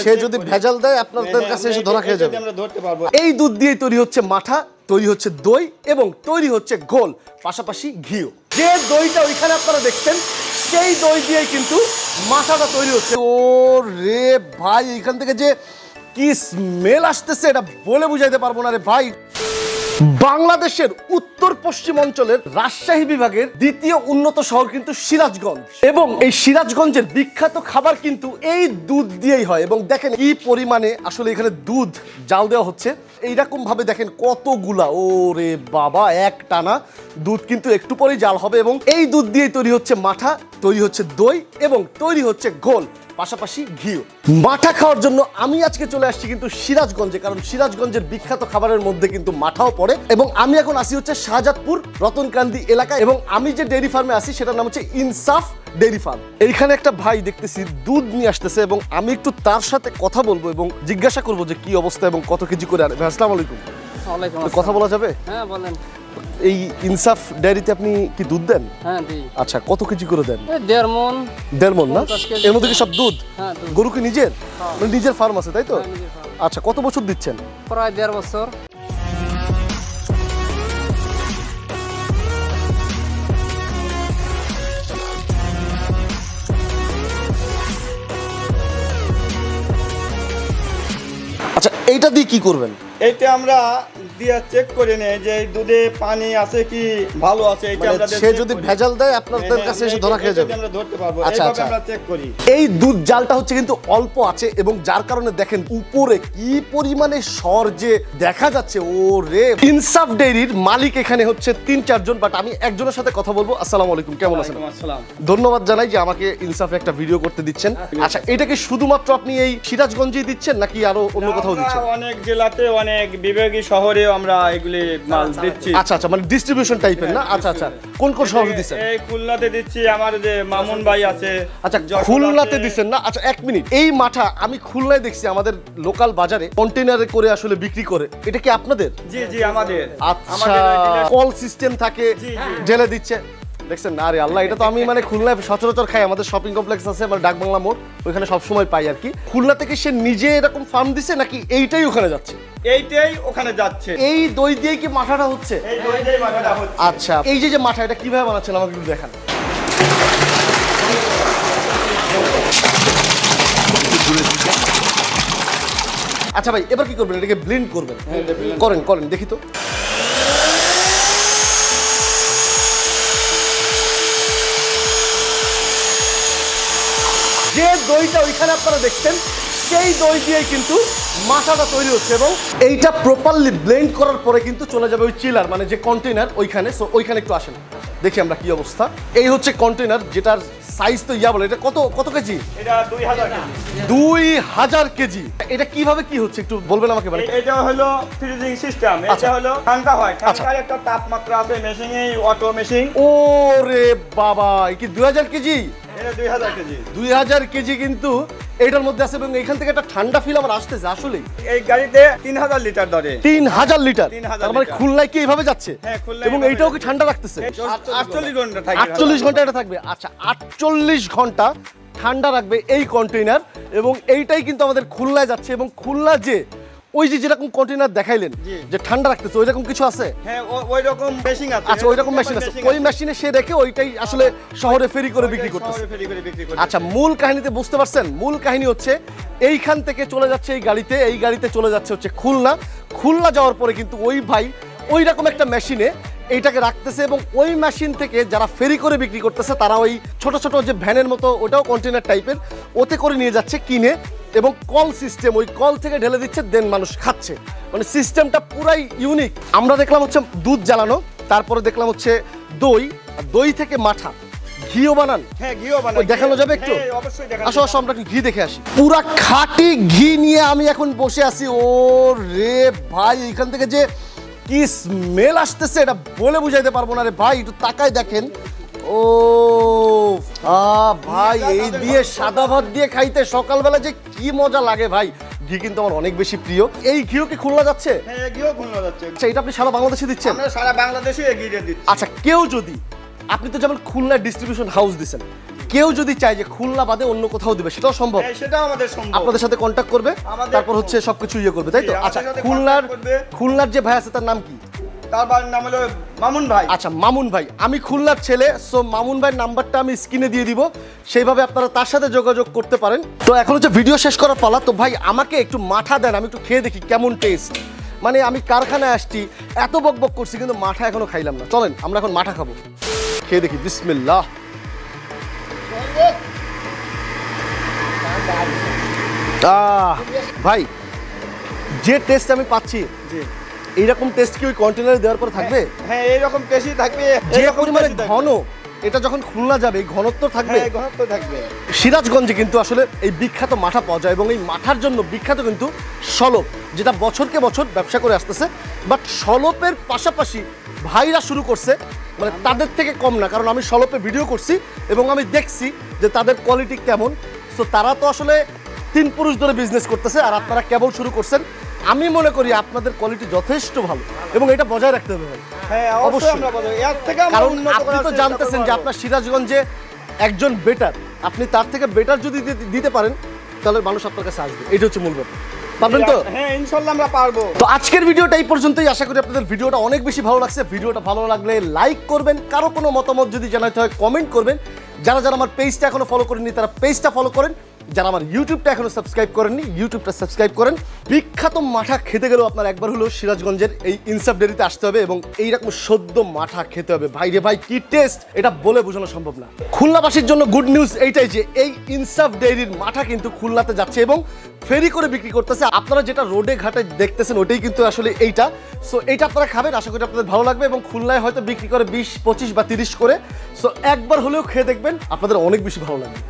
সে যদি ভেজাল দেয় আপনাদের কাছে এসে ধরা খেয়ে যাবে। আমরা ধরতে পারবো। এই দুধ দিয়ে তৈরি হচ্ছে মাঠা, তৈরি হচ্ছে দই এবং তৈরি হচ্ছে ঘোল, পাশাপাশি ঘিও। যে দইটা ওইখানে আপনারা দেখছেন সেই দই দিয়ে কিন্তু মাঠাটা তৈরি হচ্ছে। ও রে ভাই, এখান থেকে যে কি স্মেল আসতেছে এটা বলে বুঝাইতে পারবো না রে ভাই। বাংলাদেশের উত্তর পশ্চিম অঞ্চলের রাজশাহী বিভাগের দ্বিতীয় উন্নত শহর কিন্তু সিরাজগঞ্জ, এবং এই সিরাজগঞ্জের বিখ্যাত খাবার কিন্তু এই দুধ দিয়েই হয়। এবং দেখেন কি পরিমাণে আসলে এখানে দুধ জাল দেওয়া হচ্ছে, এইরকম ভাবে দেখেন কতগুলা, ও রে বাবা, এক টানা দুধ কিন্তু একটু পরেই জাল হবে। এবং এই দুধ দিয়েই তৈরি হচ্ছে মাঠা, তৈরি হচ্ছে দই এবং তৈরি হচ্ছে ঘোল, পাশাপাশি ঘিও। মাঠা খাওয়ার জন্য আমি আজকে চলে আসছি কিন্তু সিরাজগঞ্জে, কারণ সিরাজগঞ্জের বিখ্যাত খাবারের মধ্যে কিন্তু মাঠাও পড়ে। এবং আমি এখন আসি হচ্ছে শাহজাদপুর রতনকান্দি এলাকায়, এবং আমি যে ডেইরি ফার্মে আসি সেটার নাম হচ্ছে ইনসাফ ডেইরি ফার্ম। এইখানে একটা ভাই দেখতেছি দুধ নিয়ে আসতেছে, এবং আমি একটু তার সাথে কথা বলবো এবং জিজ্ঞাসা করবো যে কি অবস্থা এবং কত কেজি করে আনে। আসসালামু আলাইকুম। কথা বলা যাবে? হ্যাঁ বলেন। এই ইনসাফ ডেয়ারিতে আপনি কি দুধ দেন? হ্যাঁ দিই। আচ্ছা, কত কেজি করে দেন? 1.5 মণ। 1.5 মণ না? 50 কেজি। এর মধ্যে কি সব দুধ? হ্যাঁ দুধ। গরু কি নিজের? মানে নিজের ফার্ম আছে তাই তো? হ্যাঁ, নিজের farm। আচ্ছা, কত বছর দিচ্ছেন? প্রায় 1.5 বছর। আচ্ছা, এইটা দিয়ে কি করবেন? এইটা আমরা দিয়া চেক করে নেই যে এই দুধে পানি আছে কি ভালো আছে, এটা মানে আমরা সে যদি ভেজাল দেয় আপনাদের কাছে এসে ধরা খেয়ে যাবে। আমরা ধরতে পারবো। আচ্ছা, এইভাবে আচ্ছা। আমরা চেক করি। এই দুধ জালটা হচ্ছে কিন্তু অল্প আছে, এবং যার কারণে দেখেন উপরে কি পরিমাণে সর যে দেখা যাচ্ছে। ও রে, ইনসাফ ডেইরির মালিক এখানে হচ্ছে 3-4 জন, বাট আমি একজনের সাথে কথা বলবো। আসসালামু আলাইকুম, কেমন আছেন? ওয়ালাইকুম আসসালাম। ধন্যবাদ জানাই যে আমাকে ইনসাফে একটা ভিডিও করতে দিচ্ছেন। আচ্ছা, এটা কি শুধুমাত্র আপনি এই সিরাজগঞ্জেই দিচ্ছেন নাকি আরো অন্য কোথাও দিচ্ছেন? আমরা অনেক জেলাতে, অনেক বিভাগীয় শহরেও আমরা এগুলি মাল দিচ্ছি। আচ্ছা আচ্ছা, মানে ডিস্ট্রিবিউশন টাইপের না? আচ্ছা আচ্ছা, কোন কোন শহরে দিচ্ছেন? এই খুলনাতে দিচ্ছি, আমার যে মামুন ভাই আছে। আচ্ছা, যশোর খুলনাতে আছে। দিচ্ছেন না? আচ্ছা, 1 মিনিট। এই মাঠা আমি খুলনায় দেখছি আমাদের লোকাল বাজারে কন্টেনারে করে আসলে বিক্রি করে, এটা কি আপনাদের? জি জি, আমাদের। আচ্ছা, কল সিস্টেম থাকে, জি, জি। ঢেলে দিচ্ছে। দেখছেন? আরে আল্লাহ, এটা তো আমি মানে খুলনায় সচরাচর খাই। আমাদের শপিং কমপ্লেক্স আছে, আমার ডাকবাংলা মোড়, ওইখানে সবসময় পাই আর কি। খুলনা থেকে সে নিজে এরকম ফার্ম দিছে নাকি এইটাই ওখানে যাচ্ছে? এইটাই ওখানে যাচ্ছে। এই দই দিয়ে কি মাঠাটা হচ্ছে? এই দইটাই মাথাটা হচ্ছে। আচ্ছা, এই যে যে মাঠা, এটা কিভাবে বানাচ্ছেন আমাকে একটু দেখান। আচ্ছা ভাই, এবার কি করবেন? এটাকে ব্লেন্ড করবেন? করেন করেন, দেখি তো। যে দইটা ওইখানে আপনারা দেখছেন সেই দই দিয়ে কিন্তু মাথাটা তৈরি হচ্ছে, এবং এইটা প্রপারলি ব্লেন্ড করার পরে কিন্তু চলে যাবে ওই চিলার, মানে যে কন্টেনার ওইখানে। সো ওইখানে একটু আসেন, দেখি আমরা কি অবস্থা। এই হচ্ছে কন্টেনার, যেটার সাইজ তো ইয়া বলে। এটা কত কত কেজি? এটা 2000 কেজি। 2000 কেজি। এটা কিভাবে কি হচ্ছে একটু বলবেন আমাকে? মানে এটা হলো ফ্রিজিং সিস্টেম। আচ্ছা। এটা হলো ঠান্ডা হয়, আচ্ছা। ঠান্ডার একটা তাপমাত্রা আছে মেশিং, এই অটো মেশিং। ও রে বাবা, এই কি 2000 কেজি? এটা 2000 কেজি। 2000 কেজি কিন্তু এটার মধ্যে আছে, এবং এখান থেকে একটা ঠান্ডা ফিল আমার আসতেছে আসলে। এই গাড়িতে 3000 লিটার ধরে। 3000 লিটার? 3000 তার মানে লিটার। খুলনায় কি এইভাবে যাচ্ছে? হ্যাঁ, খুলনায় এবং এইভাবে এইটাও কি যাচ্ছে। ঠান্ডা রাখতেছে? 48 ঘন্টা থাকে। 48 ঘন্টা এটা থাকবে? আচ্ছা, 48 ঘন্টা ঠান্ডা রাখবে এই কন্টেইনার, এবং এইটাই কিন্তু আমাদের খুলনায় যাচ্ছে। এবং খুলনা যে ওই যে যেরকম কন্টেইনার দেখাইলেন জি। যে ঠান্ডা রাখতেছে, ওই রকম কিছু আছে? হ্যাঁ, ওই রকম মেশিং আছে। আচ্ছা, ওই রকম মেশিন আছে। ওই মেশিনে সে রেখে ওইটাই আসলে শহরে ফেরি করে বিক্রি করতেছে। শহরে ফেরি করে বিক্রি করে। আচ্ছা, মূল কাহিনীতে বুঝতে পারছেন? মূল কাহিনী হচ্ছে এইখান থেকে চলে যাচ্ছে এই গাড়িতে, এই গাড়িতে চলে যাচ্ছে হচ্ছে খুলনা। খুলনা যাওয়ার পরে কিন্তু ওই ভাই ওই রকম একটা মেশিনে এইটাকে রাখতেছে, এবং ওই মেশিন থেকে যারা ফেরি করে বিক্রি করতেছে তারা ওই ছোট ছোট যে ভ্যানের মতো, ওটাও কন্টেনার টাইপের, ওতে করে নিয়ে যাচ্ছে কিনে, এবং কল সিস্টেম, ওই কল থেকে ঢেলে দিচ্ছে, দেন মানুষ খাচ্ছে। মানে সিস্টেমটা পুরাই ইউনিক। আমরা দেখলাম হচ্ছে দুধ জ্বালানো, তারপরে দেখলাম হচ্ছে দই, আর দই থেকে মাঠা, ঘিও বানান। হ্যাঁ, ঘিও বানাই। ওই দেখানো যাবে একটু? হ্যাঁ, অবশ্যই দেখানো আসো যাবে। আসো, আমরা একটু ঘি দেখে আসি। পুরা খাঁটি ঘি নিয়ে আমি এখন বসে আছি। ও রে ভাই, এখান থেকে যে কি স্মেল আসতেছে এটা বলে বুঝাইতে পারবো না রে ভাই। একটু তাকায় দেখেন। ও ভাই, এই দিয়ে সাদা ভাত দিয়ে খাইতে সকালবেলা যে কি মজা লাগে ভাই। ঘি কিন্তু আমার অনেক বেশি প্রিয়। এই ঘিও কি খুলনা যাচ্ছে? হ্যাঁ, ঘিও খুলনা যাচ্ছে। আচ্ছা, এটা আপনি সারা বাংলাদেশে দিচ্ছেন? আমরা সারা বাংলাদেশে এগিয়ে দিচ্ছি। আচ্ছা, কেউ যদি, আপনি তো যেমন খুলনা ডিস্ট্রিবিউশন হাউস দিচ্ছেন, কেউ যদি চায় যে খুলনা বাদে অন্য কোথাও দিবে সেটাও সম্ভব, হ্যাঁ, সেটাও আমাদের সম্ভব। আপনাদের সাথে কন্ট্যাক্ট করবে, আমাদের- তারপর হচ্ছে সবকিছু ইয়ে করবে, তাই তো? জি, আমাদের আচ্ছা, সাথে খুলনার contact করবে। খুলনার যে ভাই আছে তার নাম কি? তার বাড়ির নাম হলো মামুন ভাই। আচ্ছা, মামুন ভাই। আমি খুলনার ছেলে, সো মামুন ভাইয়ের নাম্বারটা আমি স্ক্রিনে দিয়ে দিব, সেইভাবে আপনারা তার সাথে যোগাযোগ করতে পারেন। তো এখন হচ্ছে ভিডিও শেষ করার পালা। তো ভাই আমাকে একটু মাঠা দেন, আমি একটু খেয়ে দেখি কেমন টেস্ট। মানে আমি কারখানায় আসছি, এত বকবক করছি, কিন্তু মাঠা এখনো খাইলাম না। চলেন আমরা এখন মাঠা খাবো, খেয়ে দেখি। বিসমিল্লাহ। ভাই যে টেস্ট আমি পাচ্ছি, জি। এইরকম টেস্ট কি ওই কন্টেনারে দেওয়ার পর থাকবে? হ্যাঁ, এইরকম টেস্টই থাকবে। যে এইরকম পরিমাণে taste ই থাকবে। ঘন, এটা যখন খুলনা যাবে এই ঘনত্ব থাকবে। হ্যাঁ, ঘনত্ব থাকবে। সিরাজগঞ্জে কিন্তু আসলে এই বিখ্যাত মাঠা পাওয়া যায়, এবং এই মাঠার জন্য বিখ্যাত কিন্তু সলপ, যেটা বছরকে বছর ব্যবসা করে আসতেছে। বাট সলপের পাশাপাশি ভাইরা শুরু করছে, মানে তাদের থেকে কম না, কারণ আমি সলপে ভিডিও করছি এবং আমি দেখছি যে তাদের কোয়ালিটি কেমন। সো তারা তো আসলে 3 পুরুষ ধরে বিজনেস করতেছে, আর আপনারা কেবল শুরু করছেন। আমি মনে করি আপনাদের কোয়ালিটি যথেষ্ট ভালো এবং এটা বজায় রাখতে হবে ভাই। হ্যাঁ, অবশ্যই। অবশ্যই আমরা বলবো। এর থেকে আমরা কারণ উন্নত আপনি করার তো চেষ্টা জানতেছেন করবো যে আরো। আপনার সিরাজগঞ্জে একজন বেটার, আপনি তার থেকে বেটার যদি দিতে পারেন তাহলে মানুষ আপনার কাছে আসবে। এটা হচ্ছে মূল ব্যাপার। পারবেন তো? হ্যাঁ, ইনশাল্লাহ আমরা পারবো। তো আজকের ভিডিওটা এই পর্যন্তই। আশা করি আপনাদের ভিডিওটা অনেক বেশি ভালো লাগছে। ভিডিওটা ভালো লাগলে লাইক করবেন, কারো কোনো মতামত যদি জানাতে হয় কমেন্ট করবেন। যারা যারা আমার পেজটা এখনো ফলো করেননি তারা পেজটা ফলো করেন, যারা আমার ইউটিউবটা এখনো সাবস্ক্রাইব করেননি ইউটিউবটা সাবস্ক্রাইব করেন। বিখ্যাত মাঠা খেতে গেলেও আপনার একবার হলেও সিরাজগঞ্জের এই ইনসাফ ডেয়ারিতে আসতে হবে এবং এইরকম সদ্য মাঠা খেতে হবে। ভাই রে ভাই, কি টেস্ট, এটা বলে বোঝানো সম্ভব না। খুলনাবাসীর জন্য গুড নিউজ এইটাই যে এই ইনসাফ ডেয়ারির মাঠা কিন্তু খুলনাতে যাচ্ছে এবং ফেরি করে বিক্রি করতেছে। আপনারা যেটা রোডে ঘাটে দেখতেছেন ওটাই কিন্তু আসলে এইটা। সো এইটা আপনারা খাবেন, আশা করি আপনাদের ভালো লাগবে। এবং খুলনায় হয়তো বিক্রি করে 20, 25 বা 30 করে। সো একবার হলেও খেয়ে দেখবেন, আপনাদের অনেক বেশি ভালো লাগবে।